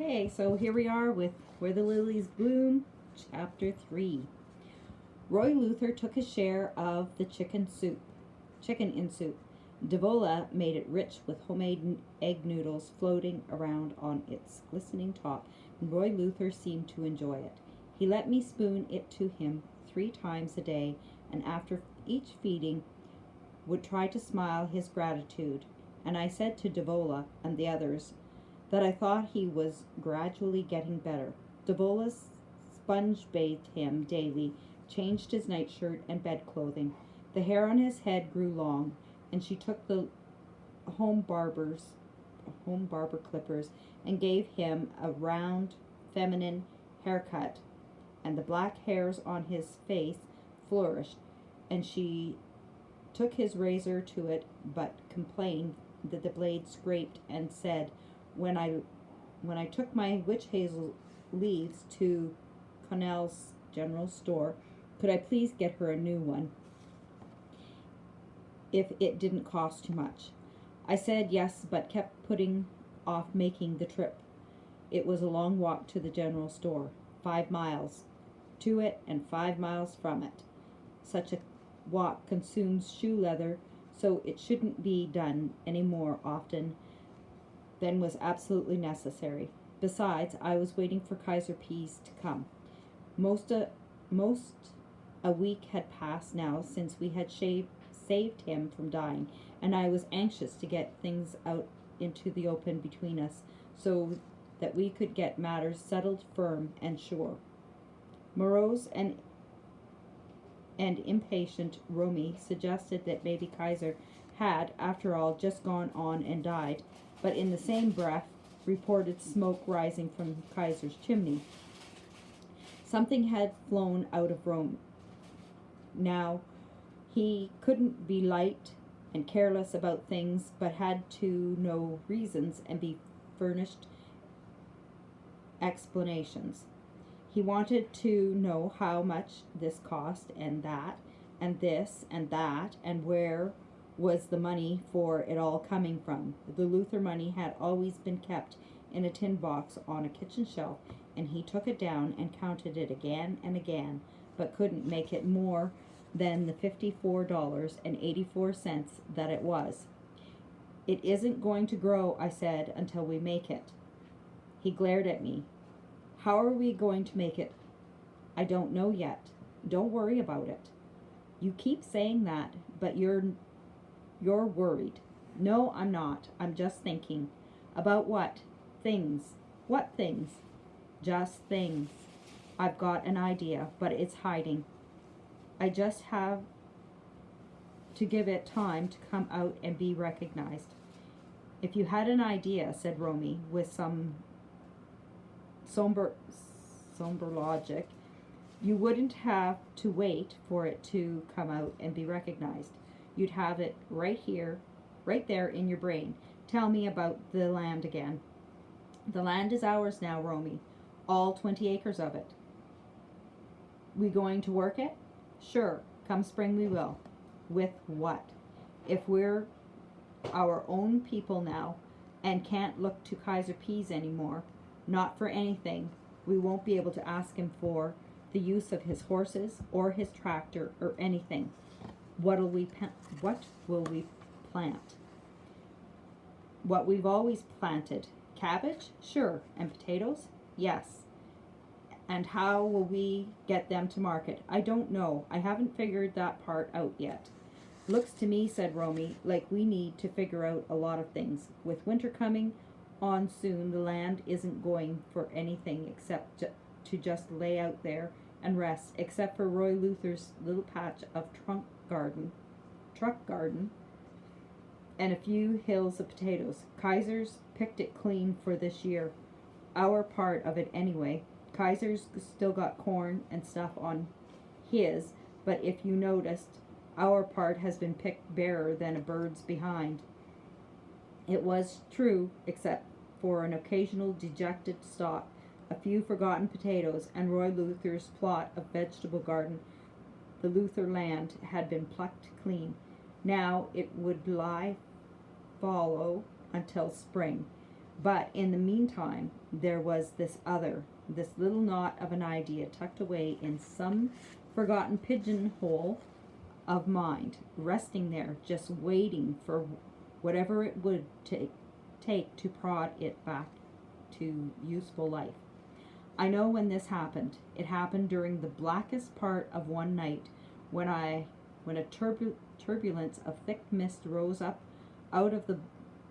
Okay, so here we are with Where the Lilies Bloom, Chapter 3. Roy Luther took his share of the chicken in soup. Devola made it rich with homemade egg noodles floating around on its glistening top, and Roy Luther seemed to enjoy it. He let me spoon it to him 3 times a day, and after each feeding would try to smile his gratitude. And I said to Devola and the others that I thought he was gradually getting better. Devola sponge bathed him daily, changed his nightshirt and bedclothing. The hair on his head grew long, and she took the home barber clippers and gave him a round, feminine haircut, and the black hairs on his face flourished, and she took his razor to it, but complained that the blade scraped, and said, when I took my witch hazel leaves to Connell's general store, could I please get her a new one if it didn't cost too much? I said yes, but kept putting off making the trip. It was a long walk to the general store, 5 miles to it and 5 miles from it. Such a walk consumes shoe leather, so it shouldn't be done any more often than was absolutely necessary. Besides, I was waiting for Kaiser Pease to come. Most a week had passed now since we had saved him from dying, and I was anxious to get things out into the open between us, so that we could get matters settled firm and sure. Morose and impatient Romy suggested that maybe Kaiser had, after all, just gone on and died, but in the same breath reported smoke rising from Kaiser's chimney. Something had flown out of Rome. Now, he couldn't be light and careless about things, but had to know reasons and be furnished explanations. He wanted to know how much this cost, and that, and this, and that, and where was the money for it all coming from. The Luther money had always been kept in a tin box on a kitchen shelf, and he took it down and counted it again and again, but couldn't make it more than the $54.84 that it was. It isn't going to grow, I said, until we make it. He glared at me. How are we going to make it? I don't know yet. Don't worry about it. You keep saying that, but you're worried. No, I'm not. I'm just thinking. About what? Things. What things? Just things. I've got an idea, but it's hiding. I just have to give it time to come out and be recognized. If you had an idea, said Romy, with some somber logic, you wouldn't have to wait for it to come out and be recognized. You'd have it right here, right there in your brain. Tell me about the land again. The land is ours now, Romy. All 20 acres of it. We going to work it? Sure. Come spring we will. With what? If we're our own people now and can't look to Kaiser Pease anymore, not for anything, we won't be able to ask him for the use of his horses or his tractor or anything. What will we plant? What we've always planted. Cabbage? Sure. And potatoes? Yes. And how will we get them to market? I don't know. I haven't figured that part out yet. Looks to me, said Romy, like we need to figure out a lot of things. With winter coming on soon, the land isn't going for anything except to just lay out there and rest, except for Roy Luther's little patch of truck garden, and a few hills of potatoes. Kaiser's picked it clean for this year. Our part of it anyway. Kaiser's still got corn and stuff on his, but if you noticed, our part has been picked barer than a bird's behind. It was true, except for an occasional dejected stalk, a few forgotten potatoes, and Roy Luther's plot of vegetable garden. The Luther land had been plucked clean. Now it would lie fallow until spring. But in the meantime, there was this little knot of an idea tucked away in some forgotten pigeonhole of mind, resting there, just waiting for whatever it would take to prod it back to useful life. I know when this happened. It happened during the blackest part of one night when a turbulence of thick mist rose up out of the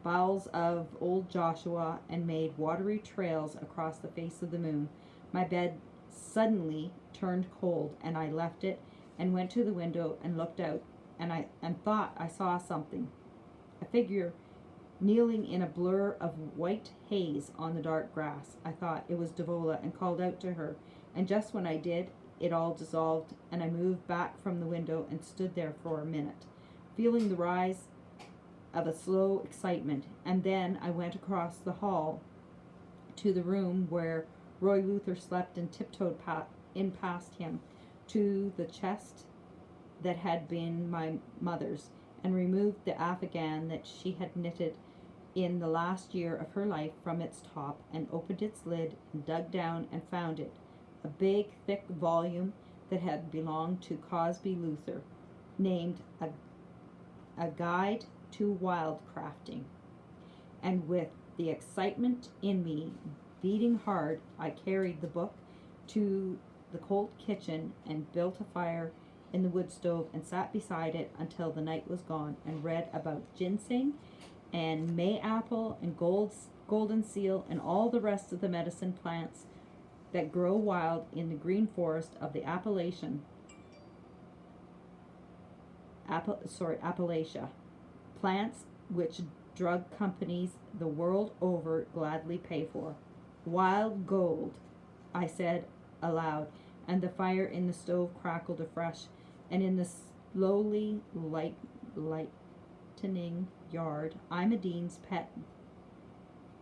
bowels of old Joshua and made watery trails across the face of the moon. My bed suddenly turned cold, and I left it and went to the window and looked out, and thought I saw something. A figure kneeling in a blur of white haze on the dark grass. I thought it was Devola and called out to her, and just when I did, it all dissolved, and I moved back from the window and stood there for a minute, feeling the rise of a slow excitement, and then I went across the hall to the room where Roy Luther slept and tiptoed in past him to the chest that had been my mother's, and removed the afghan that she had knitted in the last year of her life from its top, and opened its lid and dug down and found it, a big thick volume that had belonged to Cosby Luther, named a Guide to Wildcrafting. And with the excitement in me beating hard, I carried the book to the cold kitchen and built a fire in the wood stove and sat beside it until the night was gone, and read about ginseng and mayapple and golden seal and all the rest of the medicine plants that grow wild in the green forest of the Appalachian. Appalachia. Plants which drug companies the world over gladly pay for. Wild gold, I said aloud, and the fire in the stove crackled afresh, and in the slowly lightening yard, Ima Dean's pet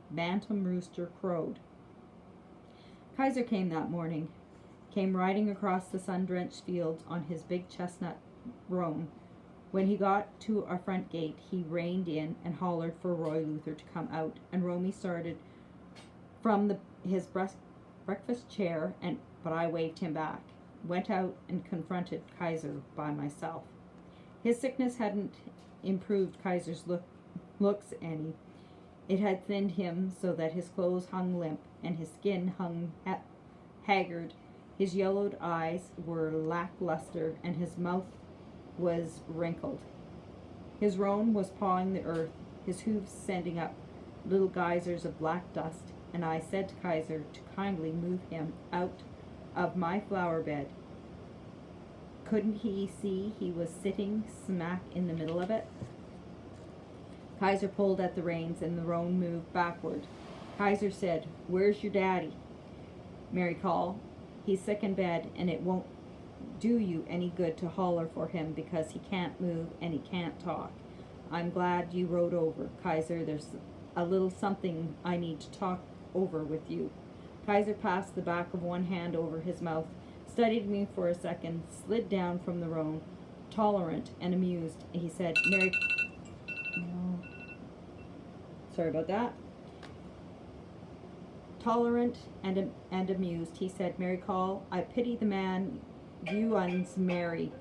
bantam rooster crowed. Kaiser came that morning, came riding across the sun-drenched fields on his big chestnut roan. When he got to our front gate, he reined in and hollered for Roy Luther to come out, and Romy started from his breakfast chair, but I waved him back, went out and confronted Kaiser by myself. His sickness hadn't improved Kaiser's looks any. It had thinned him so that his clothes hung limp and his skin hung haggard. His yellowed eyes were lackluster and his mouth was wrinkled. His roan was pawing the earth, his hooves sending up little geysers of black dust, and I said to Kaiser to kindly move him out of my flower bed. Couldn't he see he was sitting smack in the middle of it? Kaiser pulled at the reins and the roan moved backward. Kaiser said, "Where's your daddy?" Mary called, "He's sick in bed, and it won't do you any good to holler for him because he can't move and he can't talk. I'm glad you rode over, Kaiser. There's a little something I need to talk over with you." Kaiser passed the back of one hand over his mouth, studied me for a second, slid down from the roan, tolerant and amused. He said, "Mary..." No. Sorry about that. Tolerant and amused, he said, "Mary Call, I pity the man you uns marry.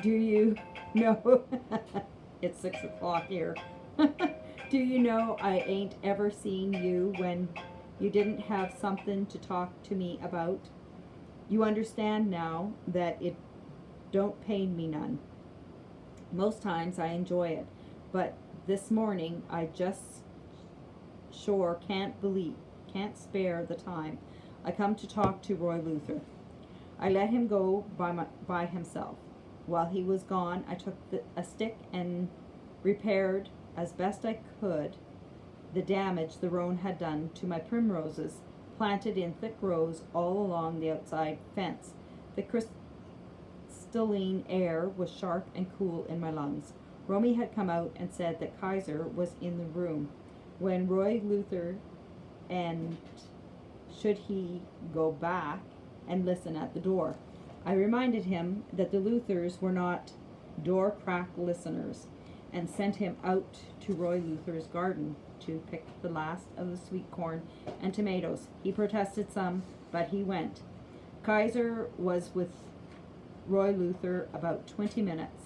Do you know..." It's 6 o'clock here. "Do you know I ain't ever seen you when you didn't have something to talk to me about? You understand now that it don't pain me none. Most times I enjoy it, but this morning I just sure can't spare the time. I come to talk to Roy Luther." I let him go by himself. While he was gone, I took a stick and repaired as best I could the damage the roan had done to my primroses, planted in thick rows all along the outside fence. The crystalline air was sharp and cool in my lungs. Romy had come out and said that Kaiser was in the room. When Roy Luther, and should he go back and listen at the door? I reminded him that the Luthers were not door crack listeners. and sent him out to Roy Luther's garden to pick the last of the sweet corn and tomatoes. He protested some, but he went. Kaiser was with Roy Luther about 20 minutes.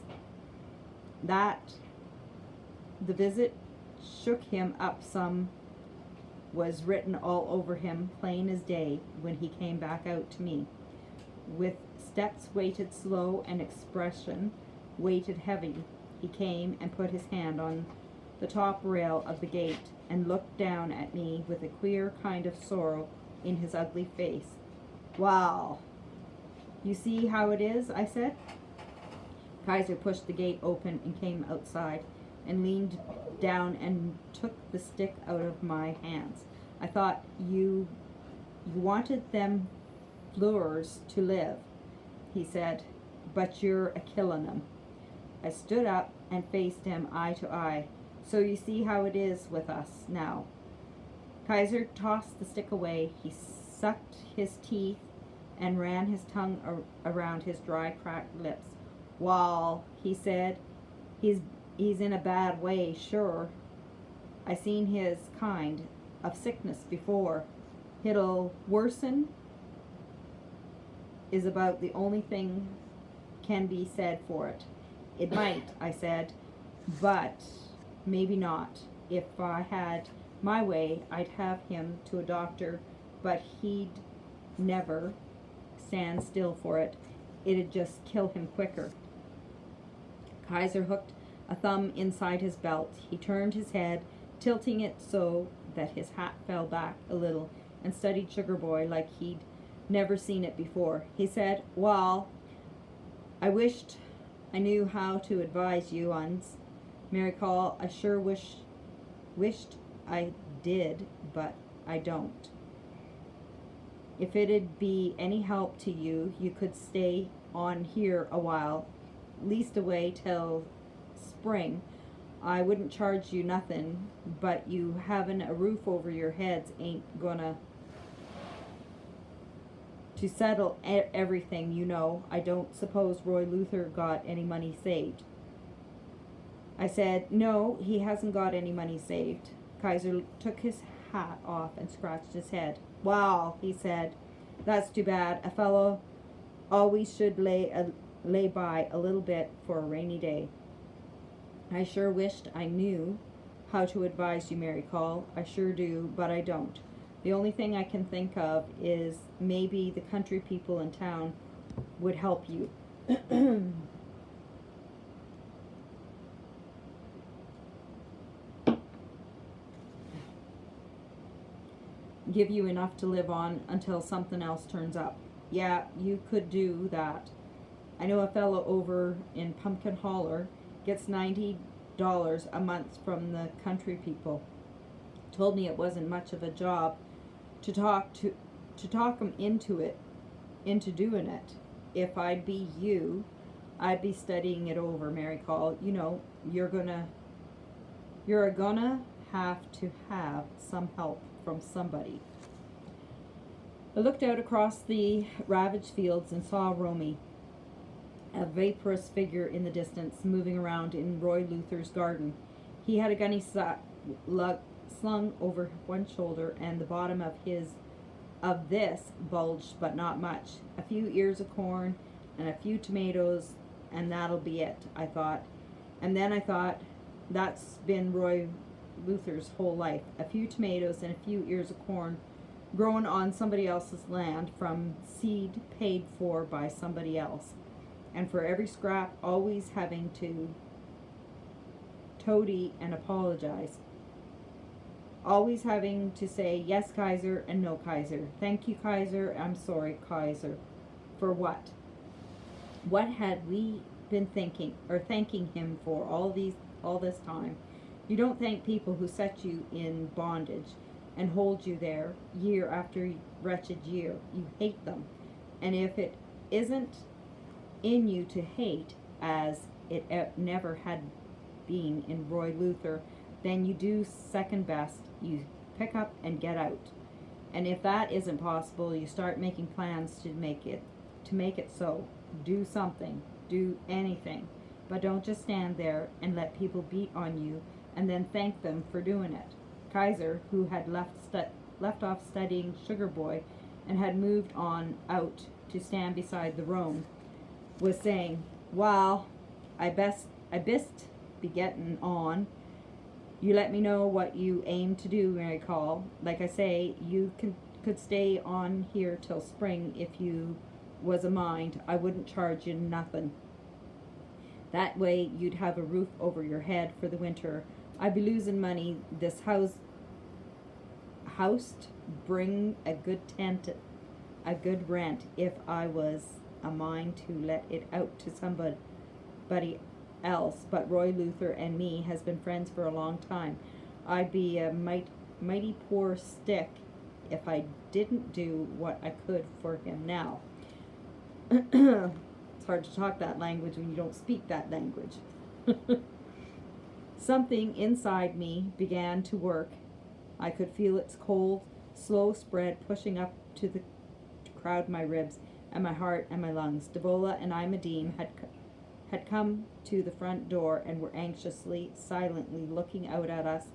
That the visit shook him up some was written all over him, plain as day, when he came back out to me. With steps weighted slow and expression weighted heavy, he came and put his hand on the top rail of the gate and looked down at me with a queer kind of sorrow in his ugly face. "Well, you see how it is," I said. Kaiser pushed the gate open and came outside and leaned down and took the stick out of my hands. "I thought you wanted them Fleurs to live," he said, "but you're a killin' 'em." I stood up and faced him eye to eye. "So you see how it is with us now." Kaiser tossed the stick away. He sucked his teeth and ran his tongue around his dry, cracked lips. "Wall," he said, he's in a bad way, sure. I seen his kind of sickness before. It'll worsen is about the only thing can be said for it." "It might," I said, "but maybe not. If I had my way, I'd have him to a doctor, but he'd never stand still for it. It'd just kill him quicker." Kaiser hooked a thumb inside his belt. He turned his head, tilting it so that his hat fell back a little, and studied Sugar Boy like he'd never seen it before. He said, "Wall, I wished I knew how to advise you uns, Mary Call. I sure wished I did, but I don't. If it'd be any help to you, you could stay on here a while, least away till spring. I wouldn't charge you nothing, but you having a roof over your heads ain't gonna to settle everything, you know. I don't suppose Roy Luther got any money saved." I said, "No, he hasn't got any money saved." Kaiser took his hat off and scratched his head. "Wow," he said, "that's too bad. A fellow always should lay by a little bit for a rainy day. I sure wished I knew how to advise you, Mary Call. I sure do, but I don't. The only thing I can think of is maybe the country people in town would help you." "Give you enough to live on until something else turns up." "Yeah, you could do that. I know a fellow over in Pumpkin Holler gets $90 a month from the country people. Told me it wasn't much of a job to talk 'em into doing it. If I'd be you, I'd be studying it over, Mary Call. You know, you're gonna have to have some help from somebody." I looked out across the ravaged fields and saw Romy, a vaporous figure in the distance, moving around in Roy Luther's garden. He had a gunny slung over one shoulder, and the bottom of this bulged, but not much. A few ears of corn and a few tomatoes, and that'll be it, I thought. And then I thought, that's been Roy Luther's whole life. A few tomatoes and a few ears of corn grown on somebody else's land from seed paid for by somebody else. And for every scrap always having to toady and apologize. Always having to say, "Yes, Kaiser," and "No, Kaiser." "Thank you, Kaiser." "I'm sorry, Kaiser." For what? What had we been thanking him for all this time? You don't thank people who set you in bondage and hold you there year after wretched year. You hate them. And if it isn't in you to hate, as it never had been in Roy Luther, then you do second best. You pick up and get out. And if that isn't possible, you start making plans to make it so. Do something. Do anything. but don't just stand there and let people beat on you and then thank them for doing it. Kaiser, who had left off studying Sugar Boy and had moved on out to stand beside the roan, was saying, "Well, I best be getting on. You let me know what you aim to do, Mary Call. Like I say, you could stay on here till spring if you was a mind. I wouldn't charge you nothing. That way you'd have a roof over your head for the winter. I'd be losing money. This housed bring a good rent if I was a mind to let it out to somebody else, but Roy Luther and me has been friends for a long time. I'd be a mighty poor stick if I didn't do what I could for him now." It's hard to talk that language when you don't speak that language. Something inside me began to work. I could feel its cold, slow spread pushing up to crowd my ribs and my heart and my lungs. Devola and I, Medine, had come to the front door and were anxiously, silently looking out at us,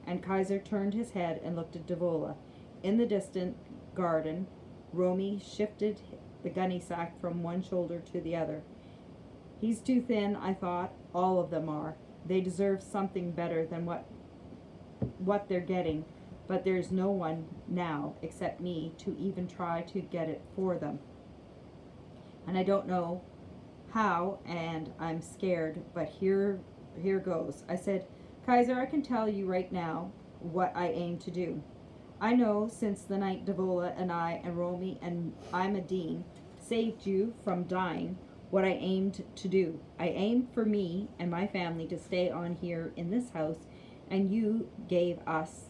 and Kaiser turned his head and looked at Devola. In the distant garden, Romy shifted the gunny sack from one shoulder to the other. "He's too thin," I thought. "All of them are. They deserve something better than what they're getting, but there's no one now except me to even try to get it for them. And I don't know how, and I'm scared, but here goes." I said, "Kaiser, I can tell you right now what I aim to do. I know since the night Devola and I and Romy and Medine saved you from dying what I aimed to do. I aimed for me and my family to stay on here in this house, and you gave us,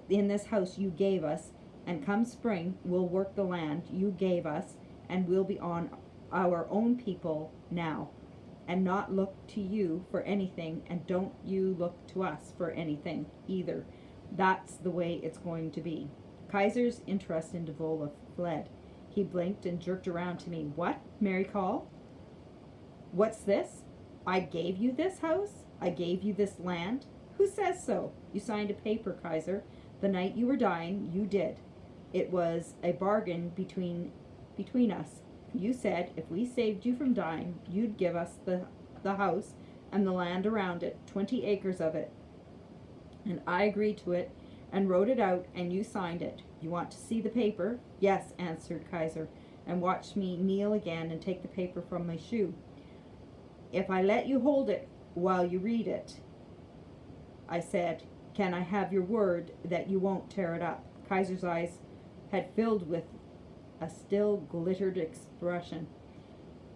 and come spring, we'll work the land you gave us, and we'll be on our own people now, and not look to you for anything, and don't you look to us for anything either. That's the way it's going to be." Kaiser's interest in Devola fled. He blinked and jerked around to me. "What, Mary Call? What's this? I gave you this house? I gave you this land? Who says so? You signed a paper, Kaiser. The night you were dying, you did. It was a bargain between us. You said if we saved you from dying, you'd give us the house and the land around it, 20 acres of it. And I agreed to it and wrote it out, and you signed it. You want to see the paper?" "Yes," answered Kaiser, and watched me kneel again and take the paper from my shoe. "If I let you hold it while you read it," I said, "can I have your word that you won't tear it up?" Kaiser's eyes had filled with a still glittered expression.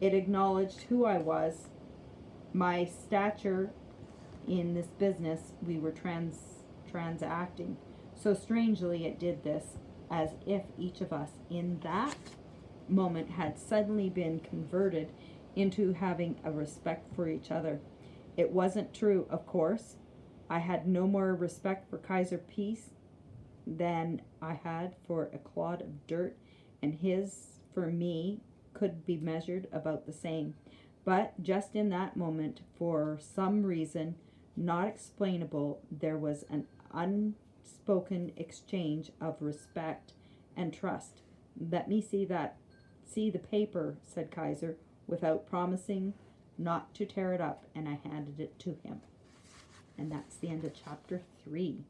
It acknowledged who I was, my stature in this business we were transacting. So strangely it did this, as if each of us in that moment had suddenly been converted into having a respect for each other. It wasn't true, of course. I had no more respect for Kaiser Peace than I had for a clod of dirt, and his for me could be measured about the same. But just in that moment, for some reason not explainable, there was an unspoken exchange of respect and trust. "Let me see the paper," said Kaiser, without promising not to tear it up, and I handed it to him. And that's the end of chapter 3.